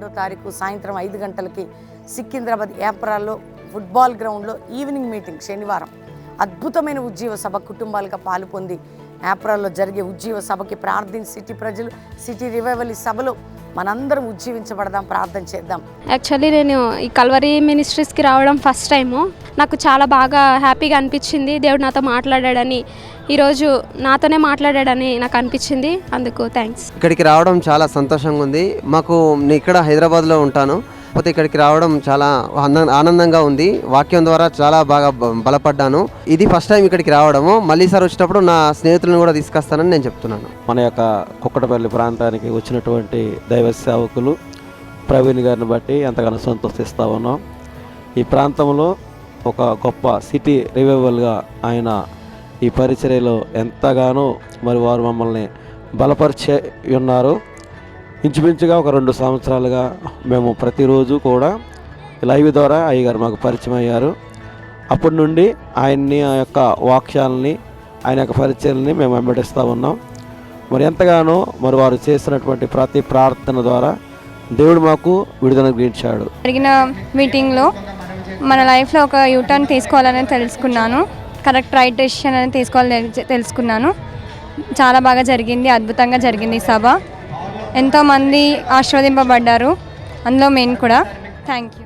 22వ తారీఖు సాయంత్రం 5 గంటలకి సికింద్రాబాద్ ఏప్రాల్లో ఫుట్బాల్ గ్రౌండ్లో ఈవినింగ్ మీటింగ్ శనివారం అద్భుతమైన ఉజ్జీవ సభ కుటుంబాలుగా పాలు పొంది ఏప్రాల్లో జరిగే ఉజ్జీవ సభకి ప్రార్థించి సిటీ ప్రజలు సిటీ రివైవల్ ఈ సభలో మనందరం ఉజ్జీవించబడదాం, ప్రార్థన చేద్దాం. యాక్చువల్లీ నేను ఈ కల్వరీ మినిస్ట్రీస్కి రావడం ఫస్ట్ టైము. నాకు చాలా బాగా హ్యాపీగా అనిపించింది. దేవుడు నాతో మాట్లాడాడని, ఈరోజు నాతోనే మాట్లాడాడని నాకు అనిపించింది. అందుకు థ్యాంక్స్. ఇక్కడికి రావడం చాలా సంతోషంగా ఉంది. నేను ఇక్కడ హైదరాబాద్లో ఉంటాను, కాకపోతే ఇక్కడికి రావడం చాలా ఆనందంగా ఉంది. వాక్యం ద్వారా చాలా బాగా బలపడ్డాను. ఇది ఫస్ట్ టైం ఇక్కడికి రావడము. మళ్ళీ సార్ వచ్చేటప్పుడు నా స్నేహితులను కూడా తీసుకొస్తానని నేను చెప్తున్నాను. మన యొక్క కుక్కటపల్లి ప్రాంతానికి వచ్చినటువంటి దైవ సేవకులు ప్రవీణ్ గారిని బట్టి ఎంతగానో సంతోషిస్తూ ఉన్నాం. ఈ ప్రాంతంలో ఒక గొప్ప సిటీ రివైవల్గా ఆయన ఈ పరిచర్యలో ఎంతగానో మరి వారు మమ్మల్ని బలపరిచే ఉన్నారు. ఇంచుమించుగా ఒక 2 సంవత్సరాలుగా మేము ప్రతిరోజు కూడా లైవ్ ద్వారా అయ్యగారు మాకు పరిచయం అయ్యారు. అప్పటి నుండి ఆయన్ని, ఆ యొక్క వాక్యాలని, ఆయన యొక్క పరిచయాలని మేము వెంబడిస్తూ ఉన్నాం. మరి ఎంతగానో మరి వారు చేసినటువంటి ప్రతి ప్రార్థన ద్వారా దేవుడు మాకు విడుదల గ్రహించాడు. జరిగిన మీటింగ్లో మన లైఫ్లో ఒక యూటర్న్ తీసుకోవాలని తెలుసుకున్నాను. కరెక్ట్ రైట్ డెసిషన్ అని తీసుకోవాలని తెలుసుకున్నాను. చాలా బాగా జరిగింది, అద్భుతంగా జరిగింది ఈ సభ. ఎంతోమంది ఆశీర్వదింపబడ్డారు, అందులో మేము కూడా. Thank you.